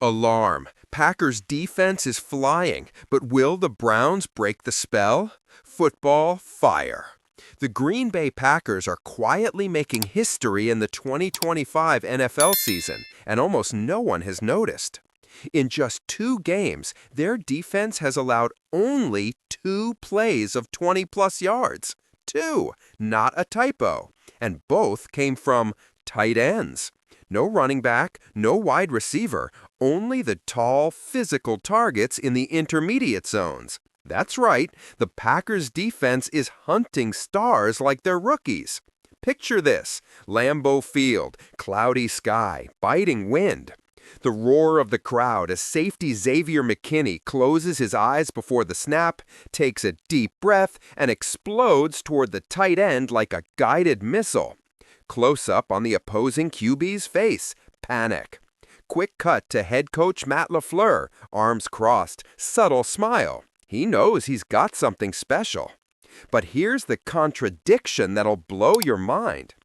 Alarm. Packers defense is flying, but will the Browns break the spell? Football fire. The Green Bay Packers are quietly making history in the 2025 NFL season, and almost no one has noticed. In just 2 games, their defense has allowed only 2 plays of 20-plus yards. 2, not a typo. And both came from tight ends. No running back, no wide receiver, only the tall, physical targets in the intermediate zones. That's right, the Packers' defense is hunting stars like they're rookies. Picture this: Lambeau Field, cloudy sky, biting wind. The roar of the crowd as safety Xavier McKinney closes his eyes before the snap, takes a deep breath, and explodes toward the tight end like a guided missile. Close up on the opposing QB's face, panic. Quick cut to head coach Matt LaFleur, arms crossed, subtle smile. He knows he's got something special. But here's the contradiction that'll blow your mind.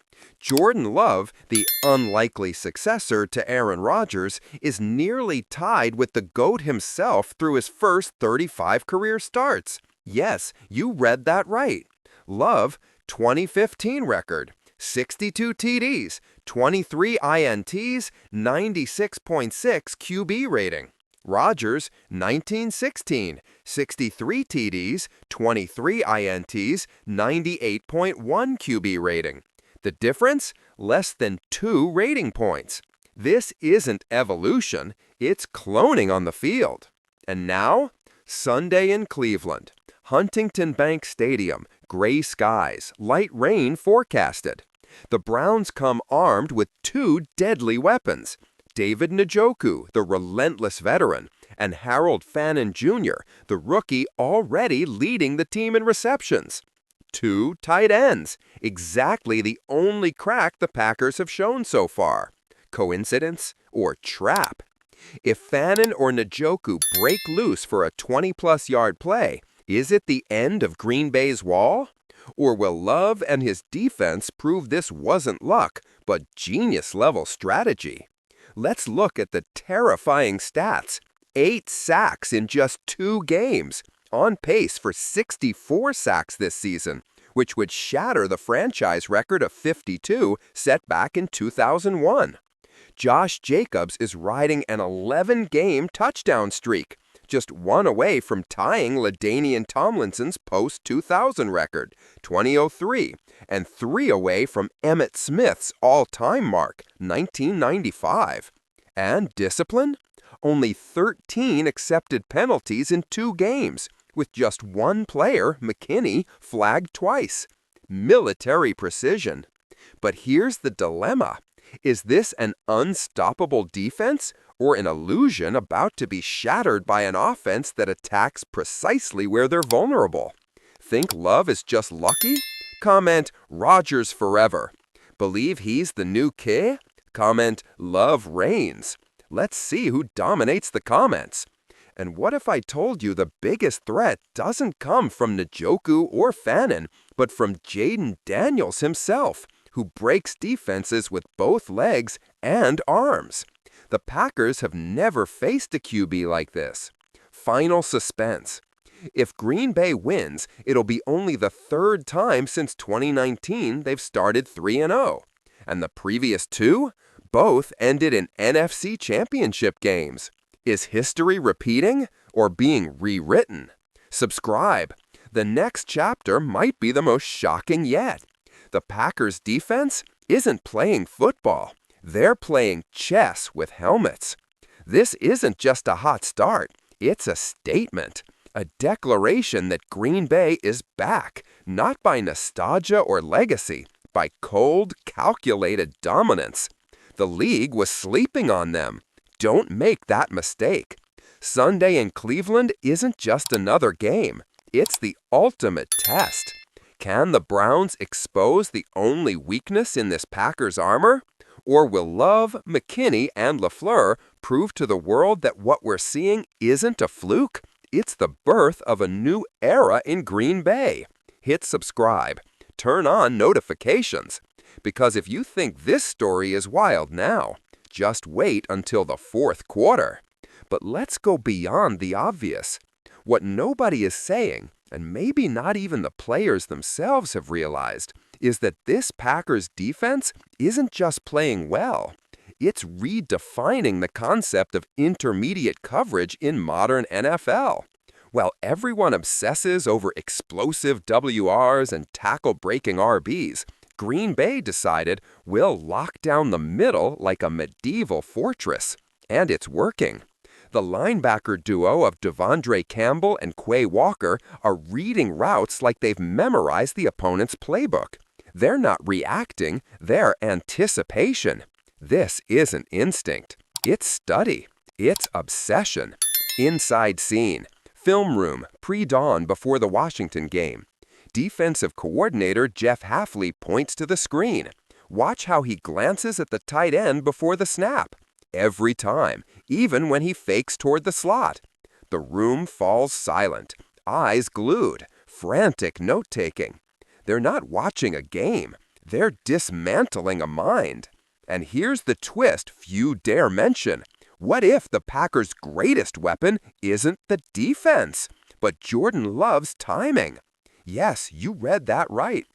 Jordan Love, the unlikely successor to Aaron Rodgers, is nearly tied with the GOAT himself through his first 35 career starts. Yes, you read that right. Love, 2015 record, 62 TDs, 23 INTs, 96.6 QB rating. Rodgers, 1916, 63 TDs, 23 INTs, 98.1 QB rating. The difference? Less than 2 rating points. This isn't evolution, it's cloning on the field. And now, Sunday in Cleveland. Huntington Bank Stadium, gray skies, light rain forecasted. The Browns come armed with 2 deadly weapons: David Njoku, the relentless veteran, and Harold Fannin Jr., the rookie already leading the team in receptions. 2 tight ends, exactly the only crack the Packers have shown so far. Coincidence or trap? If Fannin or Njoku break loose for a 20-plus yard play, is it the end of Green Bay's wall? Or will Love and his defense prove this wasn't luck, but genius-level strategy? Let's look at the terrifying stats. 8 sacks in just 2 games, on pace for 64 sacks this season, which would shatter the franchise record of 52 set back in 2001. Josh Jacobs is riding an 11-game touchdown streak, just 1 away from tying LaDainian Tomlinson's post-2000 record, 2003, and 3 away from Emmitt Smith's all-time mark, 1995. And discipline? Only 13 accepted penalties in 2 games, with just 1 player, McKinney, flagged twice. Military precision. But here's the dilemma. Is this an unstoppable defense or an illusion about to be shattered by an offense that attacks precisely where they're vulnerable? Think Love is just lucky? Comment, Rodgers forever. Believe he's the new king? Comment, Love reigns. Let's see who dominates the comments. And what if I told you the biggest threat doesn't come from Njoku or Fannin, but from Jayden Daniels himself, who breaks defenses with both legs and arms? The Packers have never faced a QB like this. Final suspense. If Green Bay wins, it'll be only the 3rd time since 2019 they've started 3-0. And the previous 2? Both ended in NFC Championship games. Is history repeating or being rewritten? Subscribe. The next chapter might be the most shocking yet. The Packers' defense isn't playing football. They're playing chess with helmets. This isn't just a hot start. It's a statement. A declaration that Green Bay is back, not by nostalgia or legacy, by cold, calculated dominance. The league was sleeping on them. Don't make that mistake. Sunday in Cleveland isn't just another game. It's the ultimate test. Can the Browns expose the only weakness in this Packers armor? Or will Love, McKinney, and LaFleur prove to the world that what we're seeing isn't a fluke? It's the birth of a new era in Green Bay. Hit subscribe. Turn on notifications. Because if you think this story is wild now, just wait until the 4th quarter. But let's go beyond the obvious. What nobody is saying, and maybe not even the players themselves have realized, is that this Packers defense isn't just playing well. It's redefining the concept of intermediate coverage in modern NFL. While everyone obsesses over explosive WRs and tackle-breaking RBs, Green Bay decided we'll lock down the middle like a medieval fortress. And it's working. The linebacker duo of Devondre Campbell and Quay Walker are reading routes like they've memorized the opponent's playbook. They're not reacting, they're anticipation. This isn't instinct. It's study. It's obsession. Inside scene. Film room, pre-dawn before the Washington game. Defensive coordinator Jeff Hafley points to the screen. Watch how he glances at the tight end before the snap. Every time, even when he fakes toward the slot. The room falls silent, eyes glued, frantic note-taking. They're not watching a game. They're dismantling a mind. And here's the twist few dare mention. What if the Packers' greatest weapon isn't the defense, but Jordan Love's timing? Yes, you read that right.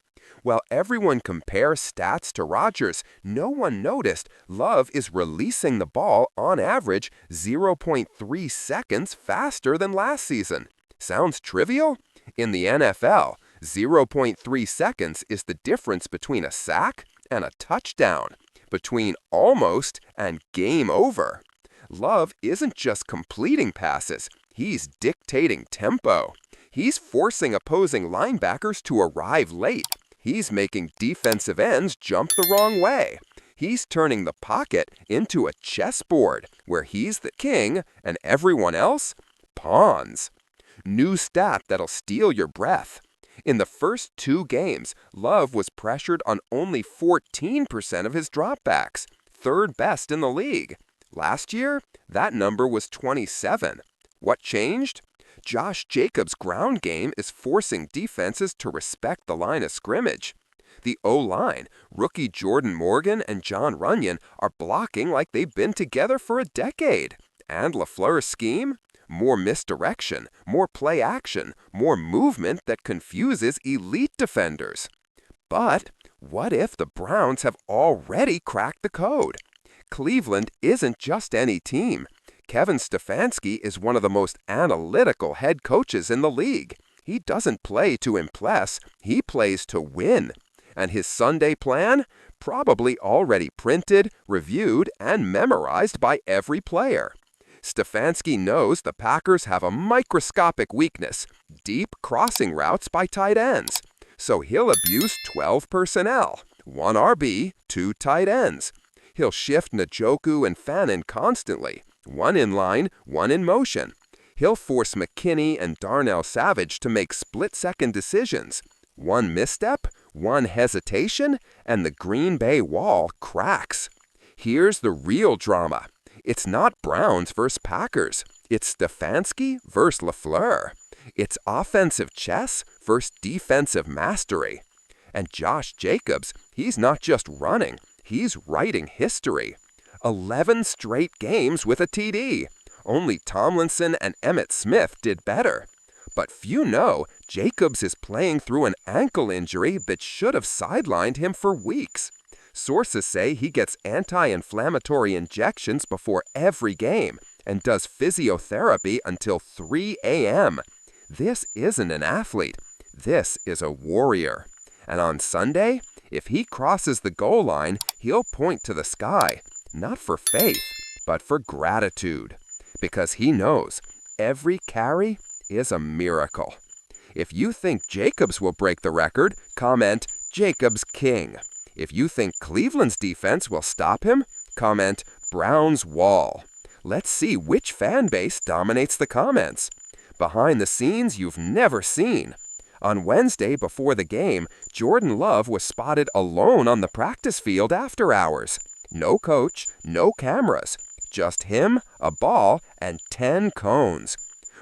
While everyone compares stats to Rodgers, no one noticed Love is releasing the ball on average 0.3 seconds faster than last season. Sounds trivial? In the NFL, 0.3 seconds is the difference between a sack and a touchdown, between almost and game over. Love isn't just completing passes, he's dictating tempo. He's forcing opposing linebackers to arrive late. He's making defensive ends jump the wrong way. He's turning the pocket into a chessboard where he's the king and everyone else pawns. New stat that'll steal your breath. In the first 2 games, Love was pressured on only 14% of his dropbacks, third best in the league. Last year, that number was 27. What changed? Josh Jacobs' ground game is forcing defenses to respect the line of scrimmage. The O-line, rookie Jordan Morgan and John Runyon, are blocking like they've been together for a decade. And LaFleur's scheme? More misdirection, more play action, more movement that confuses elite defenders. But what if the Browns have already cracked the code? Cleveland isn't just any team. Kevin Stefanski is one of the most analytical head coaches in the league. He doesn't play to impress, he plays to win. And his Sunday plan? Probably already printed, reviewed, and memorized by every player. Stefanski knows the Packers have a microscopic weakness, deep crossing routes by tight ends. So he'll abuse 12 personnel, 1 RB, 2 tight ends. He'll shift Njoku and Fannin constantly, 1 in line, 1 in motion. He'll force McKinney and Darnell Savage to make split-second decisions. 1 misstep, 1 hesitation, and the Green Bay wall cracks. Here's the real drama. It's not Browns versus Packers. It's Stefanski versus LaFleur. It's offensive chess versus defensive mastery. And Josh Jacobs, he's not just running, he's writing history. 11 straight games with a TD. Only Tomlinson and Emmitt Smith did better. But few know Jacobs is playing through an ankle injury that should have sidelined him for weeks. Sources say he gets anti-inflammatory injections before every game and does physiotherapy until 3 a.m. This isn't an athlete. This is a warrior. And on Sunday, if he crosses the goal line, he'll point to the sky, not for faith, but for gratitude. Because he knows every carry is a miracle. If you think Jacobs will break the record, comment Jacobs King. If you think Cleveland's defense will stop him, comment Browns Wall. Let's see which fan base dominates the comments. Behind the scenes you've never seen. On Wednesday before the game, Jordan Love was spotted alone on the practice field after hours. No coach, no cameras. Just him, a ball, and 10 cones.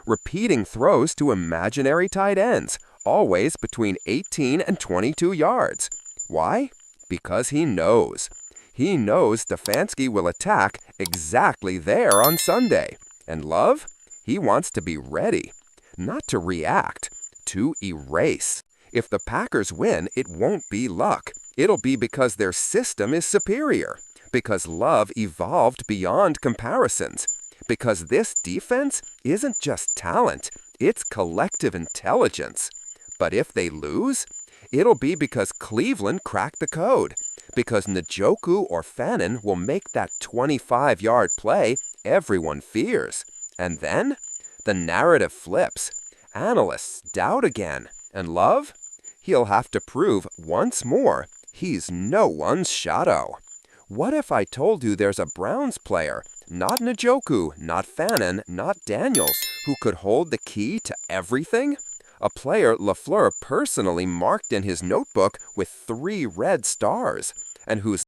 Repeating throws to imaginary tight ends, always between 18 and 22 yards. Why? Because he knows. He knows Stefanski will attack exactly there on Sunday. And Love? He wants to be ready. Not to react, to erase. If the Packers win, it won't be luck. It'll be because their system is superior. Because Love evolved beyond comparisons. Because this defense isn't just talent, it's collective intelligence. But if they lose, it'll be because Cleveland cracked the code. Because Njoku or Fannin will make that 25-yard play everyone fears. And then, the narrative flips. Analysts doubt again. And Love? He'll have to prove once more he's no one's shadow. What if I told you there's a Browns player, not Njoku, not Fannin, not Daniels, who could hold the key to everything? A player LaFleur personally marked in his notebook with 3 red stars, and whose